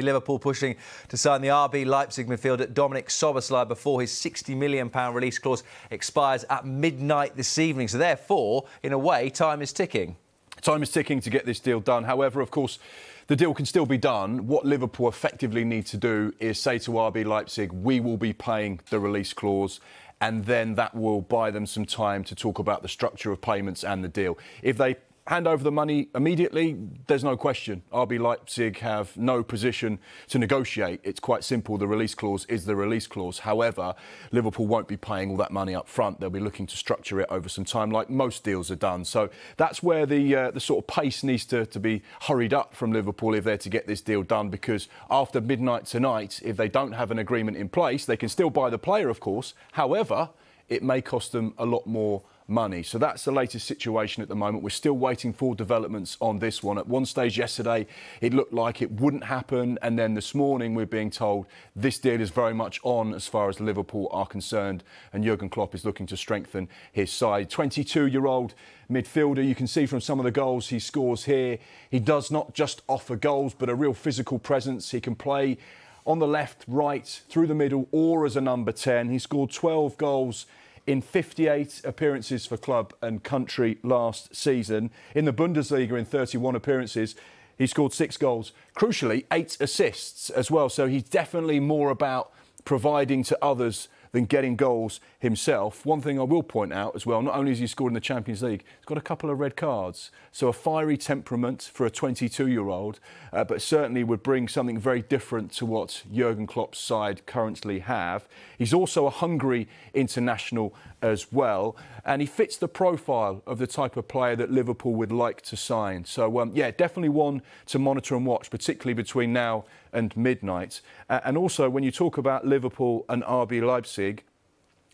Liverpool pushing to sign the RB Leipzig midfielder Dominik Szoboszlai before his £60 million release clause expires at midnight this evening. So therefore, in a way, time is ticking. Time is ticking to get this deal done. However, of course, the deal can still be done. What Liverpool effectively need to do is say to RB Leipzig, we will be paying the release clause, and then that will buy them some time to talk about the structure of payments and the deal. If they hand over the money immediately, there's no question. RB Leipzig have no position to negotiate. It's quite simple. The release clause is the release clause. However, Liverpool won't be paying all that money up front. They'll be looking to structure it over some time, like most deals are done. So that's where the sort of pace needs to be hurried up from Liverpool if they're to get this deal done, because after midnight tonight, if they don't have an agreement in place, they can still buy the player, of course. However, it may cost them a lot more money. So that's the latest situation at the moment. We're still waiting for developments on this one. At one stage yesterday, it looked like it wouldn't happen. And then this morning, we're being told this deal is very much on as far as Liverpool are concerned. And Jurgen Klopp is looking to strengthen his side. 22-year-old midfielder. You can see from some of the goals he scores here, he does not just offer goals, but a real physical presence. He can play on the left, right, through the middle, or as a number 10. He scored 12 goals in 58 appearances for club and country last season. In the Bundesliga, in 31 appearances, he scored 6 goals. Crucially, 8 assists as well. So he's definitely more about providing to others than getting goals himself. One thing I will point out as well, not only has he scored in the Champions League, he's got a couple of red cards. So a fiery temperament for a 22-year-old, but certainly would bring something very different to what Jurgen Klopp's side currently have. He's also a hungry international as well, and he fits the profile of the type of player that Liverpool would like to sign. So, yeah, definitely one to monitor and watch, particularly between now and midnight. And also, when you talk about Liverpool and RB Leipzig,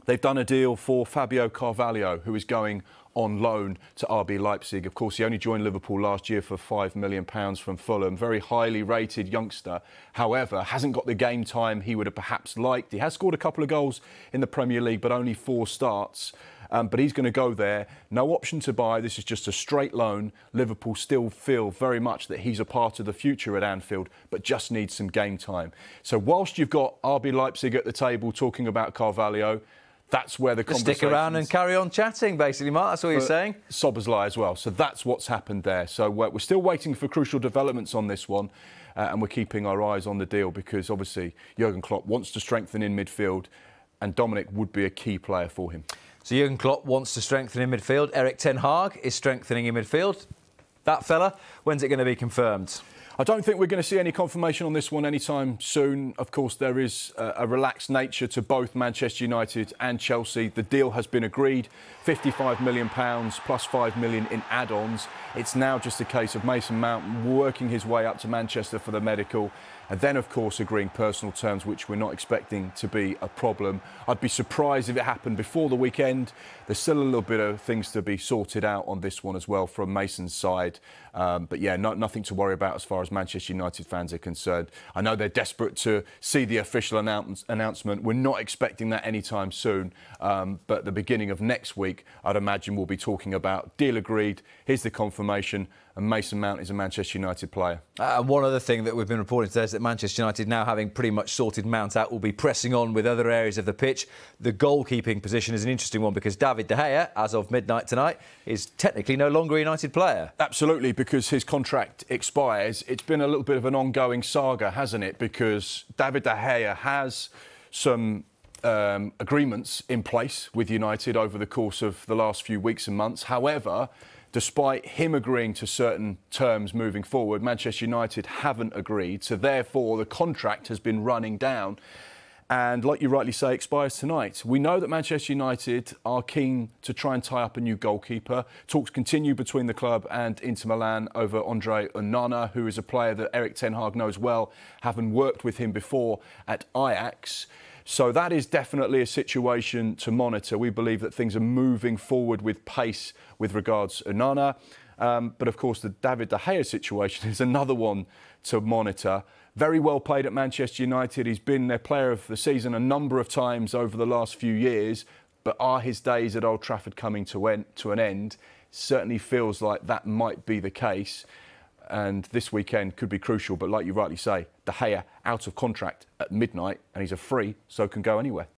they've done a deal for Fabio Carvalho, who is going on loan to RB Leipzig. Of course, he only joined Liverpool last year for £5 million from Fulham. Very highly rated youngster. However, hasn't got the game time he would have perhaps liked. He has scored a couple of goals in the Premier League, but only 4 starts. But he's going to go there. No option to buy. This is just a straight loan. Liverpool still feel very much that he's a part of the future at Anfield, but just needs some game time. So whilst you've got RB Leipzig at the table talking about Carvalho, that's where the conversation... Stick around and carry on chatting, basically, Mark. That's what you're saying. Szoboszlai as well. So that's what's happened there. So we're still waiting for crucial developments on this one, and we're keeping our eyes on the deal because, obviously, Jurgen Klopp wants to strengthen in midfield, and Dominik would be a key player for him. So Jurgen Klopp wants to strengthen in midfield. Erik ten Hag is strengthening in midfield. That fella, when's it going to be confirmed? I don't think we're going to see any confirmation on this one anytime soon. Of course, there is a relaxed nature to both Manchester United and Chelsea. The deal has been agreed, £55 million plus £5 million in add-ons. It's now just a case of Mason Mount working his way up to Manchester for the medical, and then, of course, agreeing personal terms, which we're not expecting to be a problem. I'd be surprised if it happened before the weekend. There's still a little bit of things to be sorted out on this one as well from Mason's side. But, yeah, nothing to worry about as far as Manchester United fans are concerned. I know they're desperate to see the official announcement. We're not expecting that anytime soon. But the beginning of next week, I'd imagine we'll be talking about deal agreed, here's the confirmation, and Mason Mount is a Manchester United player. One other thing that we've been reporting today is that Manchester United, now having pretty much sorted Mount out, will be pressing on with other areas of the pitch. The goalkeeping position is an interesting one because David De Gea, as of midnight tonight, is technically no longer a United player. Absolutely, because his contract expires. It's been a little bit of an ongoing saga, hasn't it? Because David De Gea has some agreements in place with United over the course of the last few weeks and months. However, despite him agreeing to certain terms moving forward, Manchester United haven't agreed. So therefore, the contract has been running down. And like you rightly say, expires tonight. We know that Manchester United are keen to try and tie up a new goalkeeper. Talks continue between the club and Inter Milan over Andre Onana, who is a player that Erik ten Hag knows well, having worked with him before at Ajax. So that is definitely a situation to monitor. We believe that things are moving forward with pace with regards to Onana. But of course, the David De Gea situation is another one to monitor. Very well played at Manchester United. He's been their player of the season a number of times over the last few years. But are his days at Old Trafford coming to an end? Certainly feels like that might be the case. And this weekend could be crucial. But like you rightly say, De Gea out of contract at midnight, and he's a free, so can go anywhere.